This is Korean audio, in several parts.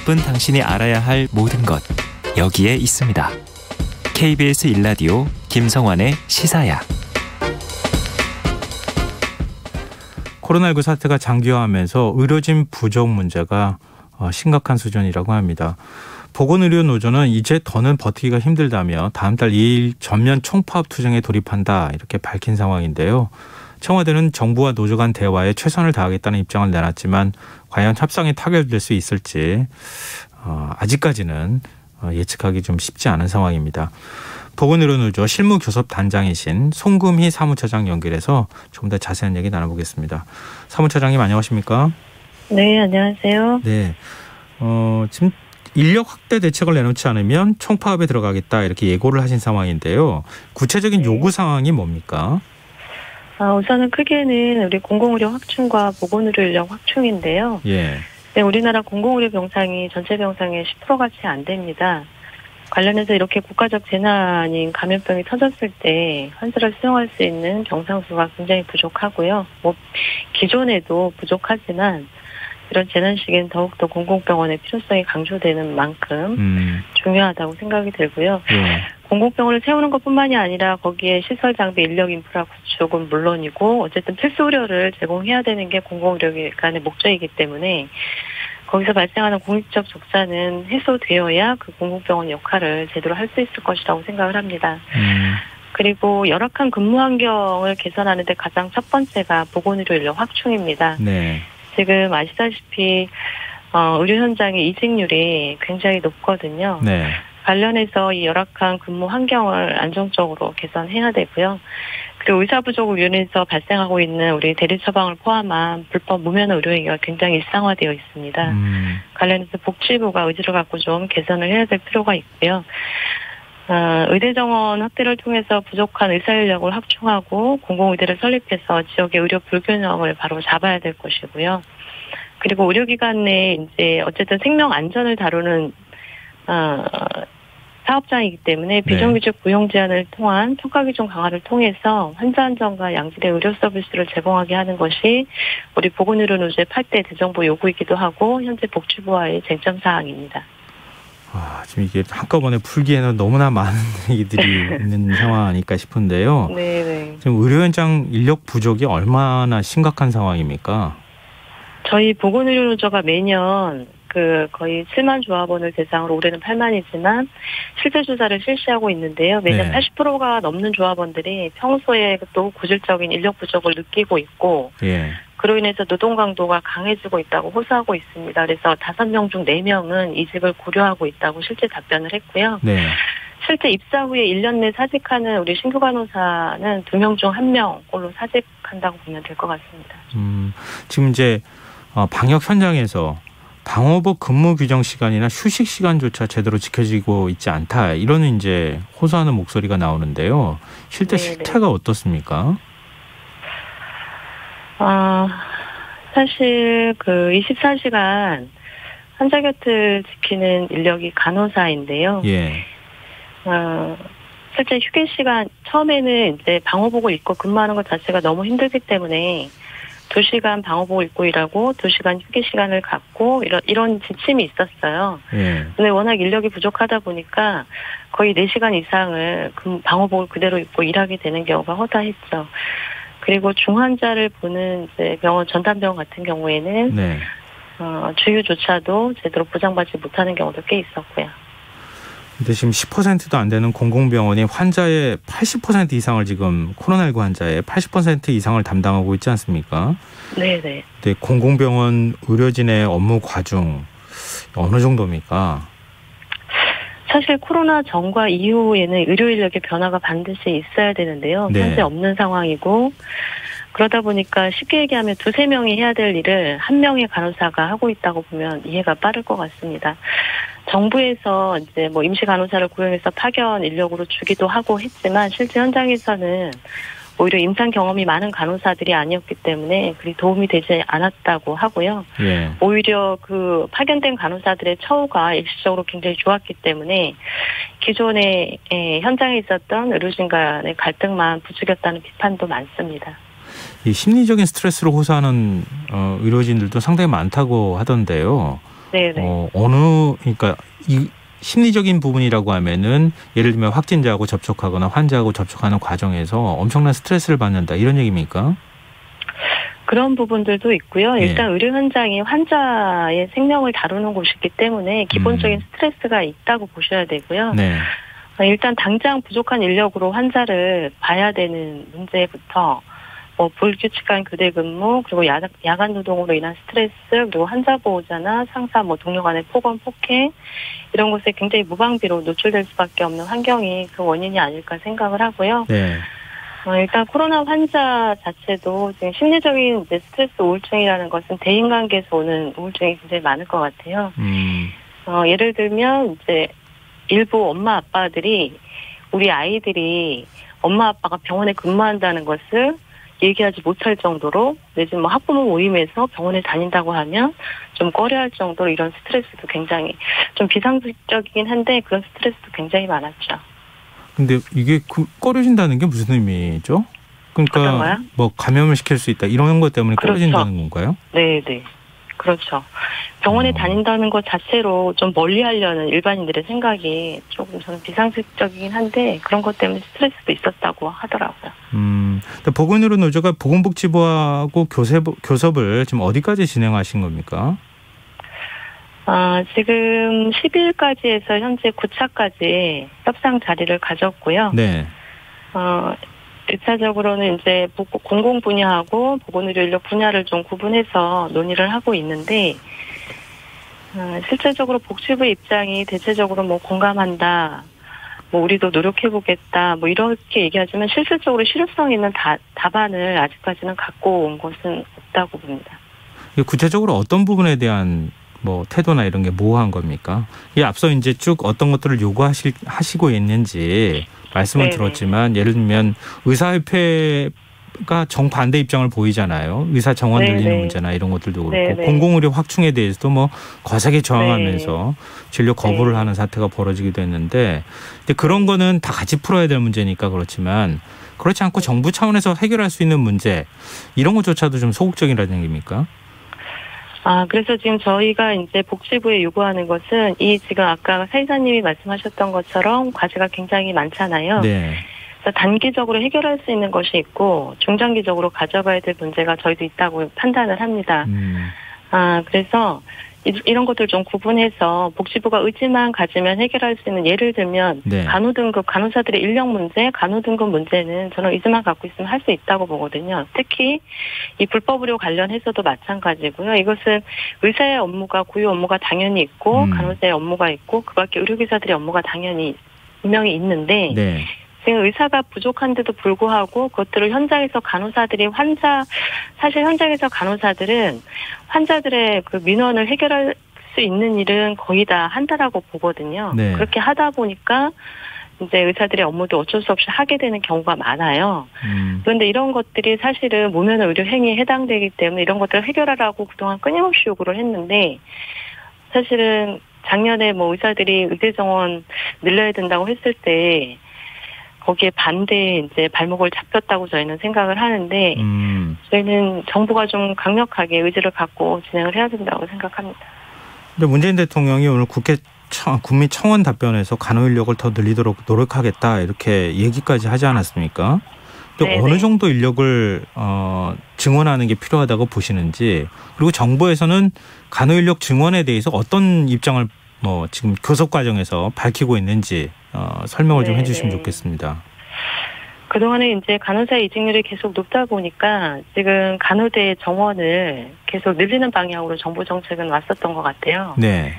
바쁜 당신이 알아야 할 모든 것 여기에 있습니다. KBS 1라디오 김성환의 시사야. 코로나19 사태가 장기화하면서 의료진 부족 문제가 심각한 수준이라고 합니다. 보건의료노조는 이제 더는 버티기가 힘들다며 다음 달 2일 전면 총파업 투쟁에 돌입한다 이렇게 밝힌 상황인데요. 청와대는 정부와 노조 간 대화에 최선을 다하겠다는 입장을 내놨지만 과연 협상이 타결될 수 있을지 아직까지는 예측하기 좀 쉽지 않은 상황입니다. 보건의료노조 실무교섭단장이신 송금희 사무처장 연결해서 좀 더 자세한 얘기 나눠보겠습니다. 사무처장님 안녕하십니까? 네, 안녕하세요. 네, 지금 인력 확대 대책을 내놓지 않으면 총파업에 들어가겠다 이렇게 예고를 하신 상황인데요. 구체적인 요구 상황이 뭡니까? 우선은 크게는 우리 공공의료 확충과 보건의료 인력 확충인데요. 예. 네, 우리나라 공공의료 병상이 전체 병상의 10%가 채 안 됩니다. 관련해서 이렇게 국가적 재난인 감염병이 터졌을 때 환자를 수용할 수 있는 병상 수가 굉장히 부족하고요. 기존에도 부족하지만 이런 재난 시기엔 더욱더 공공병원의 필요성이 강조되는 만큼 중요하다고 생각이 들고요. 공공병원을 세우는 것뿐만이 아니라 거기에 시설 장비, 인력, 인프라 구축은 물론이고 어쨌든 필수 의료를 제공해야 되는 게 공공의료기관의 목적이기 때문에 거기서 발생하는 공익적 적자는 해소되어야 그 공공병원 역할을 제대로 할 수 있을 것이라고 생각을 합니다. 그리고 열악한 근무 환경을 개선하는 데 가장 첫 번째가 보건의료 인력 확충입니다. 네. 지금 아시다시피 의료 현장의 이직률이 굉장히 높거든요. 네. 관련해서 이 열악한 근무 환경을 안정적으로 개선해야 되고요. 그리고 의사 부족을 위해서 발생하고 있는 우리 대리 처방을 포함한 불법 무면 의료행위가 굉장히 일상화되어 있습니다. 관련해서 복지부가 의지를 갖고 좀 개선을 해야 될 필요가 있고요. 의대 정원 확대를 통해서 부족한 의사 인력을 확충하고 공공의대를 설립해서 지역의 의료 불균형을 바로 잡아야 될 것이고요. 그리고 의료기관 내 이제 어쨌든 생명 안전을 다루는 사업장이기 때문에 비정규직 고용 제한을 통한 평가 기준 강화를 통해서 환자 안전과 양질의 의료 서비스를 제공하게 하는 것이 우리 보건의료노조의 8대 대정부 요구이기도 하고 현재 복지부와의 쟁점 사항입니다. 지금 이게 한꺼번에 풀기에는 너무나 많은 얘기들이 있는 상황 아닐까 싶은데요. 네. 지금 의료 현장 인력 부족이 얼마나 심각한 상황입니까? 저희 보건의료노조가 매년 거의 7만 조합원을 대상으로 올해는 8만이지만 실태 조사를 실시하고 있는데요. 매년 80%가 넘는 조합원들이 평소에 또 고질적인 인력 부족을 느끼고 있고 그로 인해서 노동 강도가 강해지고 있다고 호소하고 있습니다. 그래서 5명 중 4명은 이직을 고려하고 있다고 실제 답변을 했고요. 실제 입사 후에 1년 내 사직하는 우리 신규 간호사는 2명 중 1명꼴로 사직한다고 보면 될 것 같습니다. 지금 이제 방역 현장에서 방호복 근무 규정 시간이나 휴식 시간조차 제대로 지켜지고 있지 않다. 이런 이제 호소하는 목소리가 나오는데요. 실제 실태가 어떻습니까? 사실 24시간 환자 곁을 지키는 인력이 간호사인데요. 실제 휴게 시간 처음에는 이제 방호복을 입고 근무하는 것 자체가 너무 힘들기 때문에 2시간 방호복을 입고 일하고 2시간 휴게 시간을 갖고 이런 지침이 있었어요. 근데 워낙 인력이 부족하다 보니까 거의 4시간 이상을 방호복을 그대로 입고 일하게 되는 경우가 허다했죠. 그리고 중환자를 보는 이제 병원 전담병원 같은 경우에는 주유조차도 제대로 보장받지 못하는 경우도 꽤 있었고요. 근데 지금 10%도 안 되는 공공병원이 환자의 80% 이상을 지금 코로나19 환자의 80% 이상을 담당하고 있지 않습니까? 네네. 근데 공공병원 의료진의 업무 과중 어느 정도입니까? 사실 코로나 전과 이후에는 의료 인력의 변화가 반드시 있어야 되는데요. 현재 없는 상황이고 그러다 보니까 쉽게 얘기하면 2-3명이 해야 될 일을 1명의 간호사가 하고 있다고 보면 이해가 빠를 것 같습니다. 정부에서 이제 임시 간호사를 고용해서 파견 인력으로 주기도 하고 했지만 실제 현장에서는 오히려 임상 경험이 많은 간호사들이 아니었기 때문에 그리 도움이 되지 않았다고 하고요. 오히려 그 파견된 간호사들의 처우가 일시적으로 굉장히 좋았기 때문에 기존에 현장에 있었던 의료진 간의 갈등만 부추겼다는 비판도 많습니다. 이 심리적인 스트레스를 호소하는 의료진들도 상당히 많다고 하던데요. 네네. 그러니까 이 심리적인 부분이라고 하면은 예를 들면 확진자하고 접촉하거나 환자하고 접촉하는 과정에서 엄청난 스트레스를 받는다 이런 얘기입니까? 그런 부분들도 있고요. 예. 일단 의료 현장이 환자의 생명을 다루는 곳이기 때문에 기본적인 스트레스가 있다고 보셔야 되고요. 네. 일단 당장 부족한 인력으로 환자를 봐야 되는 문제부터 불규칙한 교대 근무, 그리고 야간 노동으로 인한 스트레스, 그리고 환자 보호자나 상사, 동료 간의 폭언, 폭행 이런 것에 굉장히 무방비로 노출될 수밖에 없는 환경이 그 원인이 아닐까 생각을 하고요. 네. 일단 코로나 환자 자체도 지금 심리적인 이제 스트레스 우울증이라는 것은 대인관계에서 오는 우울증이 굉장히 많을 것 같아요. 예를 들면 이제 일부 엄마 아빠들이 우리 아이들이 엄마 아빠가 병원에 근무한다는 것을 얘기하지 못할 정도로 내지는 학부모 모임에서 병원에 다닌다고 하면 좀 꺼려할 정도로 이런 스트레스도 굉장히 좀 비상식적이긴 한데 그런 스트레스도 굉장히 많았죠. 근데 이게 꺼려진다는 게 무슨 의미죠? 그러니까 감염을 시킬 수 있다 이런 것 때문에 그렇죠. 꺼려진다는 건가요? 네. 그렇죠. 병원에 다닌다는 것 자체로 좀 멀리하려는 일반인들의 생각이 조금 저는 비상식적이긴 한데 그런 것 때문에 스트레스도 있었다고 하더라고요. 보건의료 노조가 보건복지부하고 교섭을 지금 어디까지 진행하신 겁니까? 지금 10일까지 해서 현재 9차까지 협상 자리를 가졌고요. 네. 1차적으로는 이제 공공 분야하고 보건의료 인력 분야를 좀 구분해서 논의를 하고 있는데, 실질적으로 복지부 입장이 대체적으로 공감한다, 우리도 노력해보겠다, 이렇게 얘기하지만 실질적으로 실효성 있는 답안을 아직까지는 갖고 온 것은 없다고 봅니다. 구체적으로 어떤 부분에 대한 태도나 이런 게 모호한 겁니까? 앞서 이제 쭉 어떤 것들을 요구하시고 있는지 말씀은 네네. 들었지만 예를 들면 의사협회가 정반대 입장을 보이잖아요. 의사 정원 늘리는 네네. 문제나 이런 것들도 그렇고 네네. 공공의료 확충에 대해서도 거세게 저항하면서 진료 거부를 네. 하는 사태가 벌어지기도 했는데 근데 그런 거는 다 같이 풀어야 될 문제니까 그렇지만 그렇지 않고 정부 차원에서 해결할 수 있는 문제 이런 것조차도 좀 소극적이라는 얘기입니까? 그래서 지금 저희가 이제 복지부에 요구하는 것은 지금 아까 사이사님이 말씀하셨던 것처럼 과제가 굉장히 많잖아요. 네. 그래서 단기적으로 해결할 수 있는 것이 있고 중장기적으로 가져가야 될 문제가 저희도 있다고 판단을 합니다. 그래서 이런 것들 좀 구분해서 복지부가 의지만 가지면 해결할 수 있는 예를 들면 네. 간호등급, 간호사들의 인력 문제, 간호등급 문제는 저는 의지만 갖고 있으면 할 수 있다고 보거든요. 특히 이 불법 의료 관련해서도 마찬가지고요. 이것은 의사의 업무가 고유 업무가 당연히 있고 간호사의 업무가 있고 그밖에 의료기사들의 업무가 당연히 분명히 있는데 네. 지금 의사가 부족한데도 불구하고 그것들을 현장에서 간호사들이 사실 현장에서 간호사들은 환자들의 그 민원을 해결할 수 있는 일은 거의 다 한다라고 보거든요. 네. 그렇게 하다 보니까 이제 의사들의 업무도 어쩔 수 없이 하게 되는 경우가 많아요. 그런데 이런 것들이 사실은 무면허 의료 행위에 해당되기 때문에 이런 것들을 해결하라고 그동안 끊임없이 요구를 했는데 사실은 작년에 의사들이 의대 정원 늘려야 된다고 했을 때 거기에 반대에 이제 발목을 잡혔다고 저희는 생각을 하는데 저희는 정부가 좀 강력하게 의지를 갖고 진행을 해야 된다고 생각합니다. 근데 문재인 대통령이 오늘 국민청원 답변에서 간호 인력을 더 늘리도록 노력하겠다 이렇게 얘기까지 하지 않았습니까? 또 어느 정도 인력을 증원하는 게 필요하다고 보시는지 그리고 정부에서는 간호 인력 증원에 대해서 어떤 입장을 지금 교섭 과정에서 밝히고 있는지 설명을 좀 해주시면 좋겠습니다. 그동안에 이제 간호사 이직률이 계속 높다 보니까 지금 간호대 정원을 계속 늘리는 방향으로 정부 정책은 왔었던 것 같아요. 네.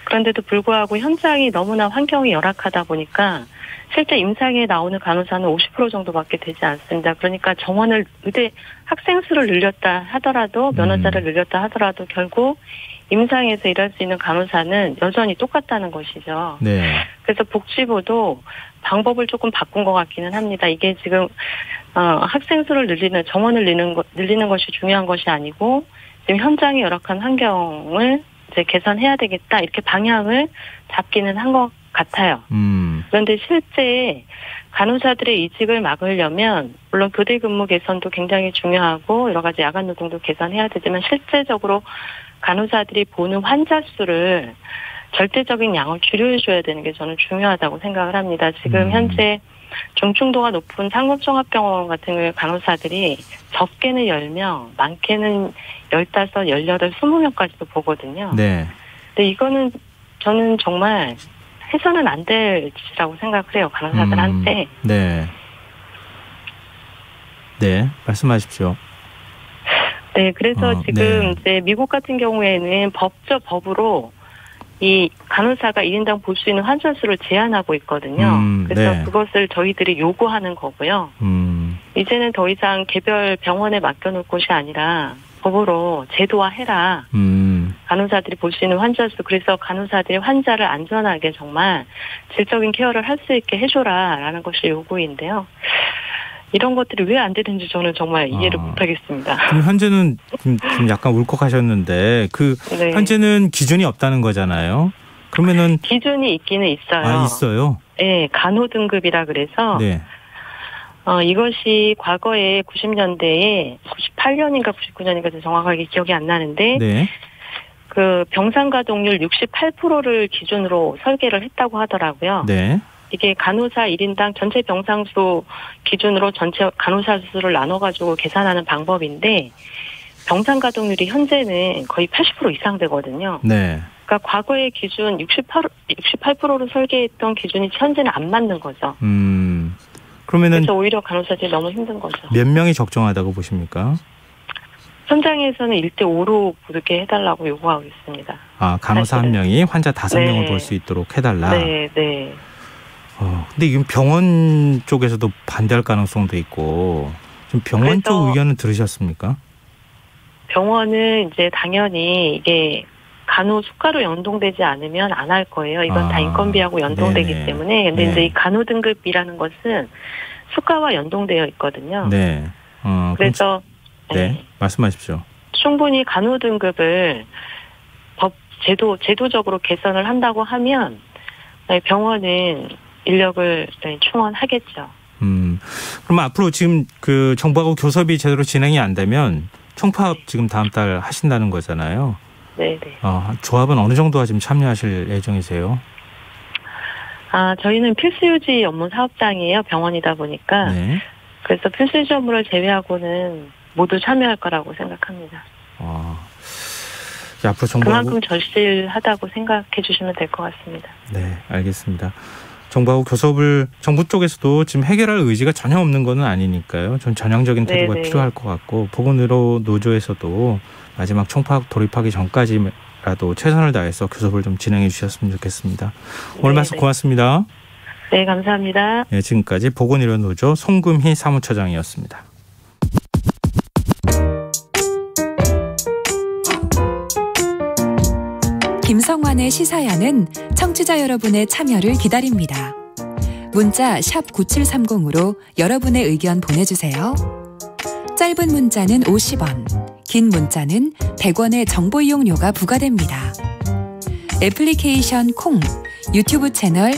그런데도 불구하고 현장이 너무나 환경이 열악하다 보니까 실제 임상에 나오는 간호사는 50% 정도밖에 되지 않습니다. 그러니까 정원을 의대 학생 수를 늘렸다 하더라도 면허자를 늘렸다 하더라도 결국 임상에서 일할 수 있는 간호사는 여전히 똑같다는 것이죠. 네. 그래서 복지부도 방법을 조금 바꾼 것 같기는 합니다. 이게 지금 학생 수를 정원을 늘리는 것이 중요한 것이 아니고 지금 현장의 열악한 환경을 이제 개선해야 되겠다 이렇게 방향을 잡기는 한 것 같아요. 그런데 실제 간호사들의 이직을 막으려면 물론 교대 근무 개선도 굉장히 중요하고 여러 가지 야간 노동도 개선해야 되지만 실제적으로 간호사들이 보는 환자 수를 절대적인 양을 줄여줘야 되는 게 저는 중요하다고 생각을 합니다. 지금 현재 중증도가 높은 상급종합병원 같은 경우에 간호사들이 적게는 10명, 많게는 15, 18, 20명까지도 보거든요. 네. 근데 이거는 저는 정말 해서는 안 될 짓이라고 생각을 해요. 간호사들한테. 네. 네, 말씀하십시오. 네, 그래서 지금 네. 이제 미국 같은 경우에는 법으로 이 간호사가 1인당 볼 수 있는 환자 수를 제한하고 있거든요. 그래서 네. 그것을 저희들이 요구하는 거고요. 이제는 더 이상 개별 병원에 맡겨놓을 곳이 아니라 법으로 제도화해라. 간호사들이 볼 수 있는 환자 수. 그래서 간호사들이 환자를 안전하게 정말 질적인 케어를 할 수 있게 해줘라라는 것이 요구인데요. 이런 것들이 왜 안 되는지 저는 정말 이해를 못하겠습니다. 그럼 현재는 좀 약간 울컥하셨는데 네. 현재는 기준이 없다는 거잖아요. 그러면은 기준이 있기는 있어요. 아, 있어요? 네, 간호 등급이라 그래서 네. 이것이 과거에 90년대에 98년인가 99년인가 정확하게 기억이 안 나는데 네. 그 병상 가동률 68%를 기준으로 설계를 했다고 하더라고요. 네. 이게 간호사 1인당 전체 병상수 기준으로 전체 간호사 수를 나눠가지고 계산하는 방법인데 병상 가동률이 현재는 거의 80% 이상 되거든요. 네. 그러니까 과거의 기준 68%로 설계했던 기준이 현재는 안 맞는 거죠. 그러면은 그래서 오히려 간호사들이 너무 힘든 거죠. 몇 명이 적정하다고 보십니까? 현장에서는 1대5로 부르게 해달라고 요구하고 있습니다. 아, 간호사 사실은. 1명이 환자 5명을 네. 볼 수 있도록 해달라. 네, 네. 근데 이건 병원 쪽에서도 반대할 가능성도 있고 좀 병원 쪽 그래서 의견은 들으셨습니까? 병원은 이제 당연히 이게 간호 수가로 연동되지 않으면 안 할 거예요. 이건 다 인건비하고 연동되기 네네. 때문에. 근데 네. 이제 이 간호 등급이라는 것은 수가와 연동되어 있거든요. 네. 그래서 네. 말씀하십시오. 충분히 간호 등급을 제도적으로 개선을 한다고 하면 병원은 인력을 충원하겠죠. 그럼 앞으로 지금 그 정부하고 교섭이 제대로 진행이 안 되면 총파업 지금 다음 달 하신다는 거잖아요. 네, 네. 조합은 어느 정도가 지금 참여하실 예정이세요? 저희는 필수유지 업무 사업장이에요. 병원이다 보니까. 네. 그래서 필수유지 업무를 제외하고는 모두 참여할 거라고 생각합니다. 앞으로 정부하고 그만큼 절실하다고 생각해 주시면 될 것 같습니다. 네, 알겠습니다. 정부하고 교섭을 정부 쪽에서도 지금 해결할 의지가 전혀 없는 건 아니니까요. 좀 전향적인 태도가 네네. 필요할 것 같고 보건의료 노조에서도 마지막 총파업 돌입하기 전까지라도 최선을 다해서 교섭을 좀 진행해 주셨으면 좋겠습니다. 오늘 네네. 말씀 고맙습니다. 네, 감사합니다. 네, 지금까지 보건의료 노조 송금희 사무처장이었습니다. 김성환의 시사야는 청취자 여러분의 참여를 기다립니다. 문자 샵 9730으로 여러분의 의견 보내주세요. 짧은 문자는 50원, 긴 문자는 100원의 정보 이용료가 부과됩니다. 애플리케이션 콩, 유튜브 채널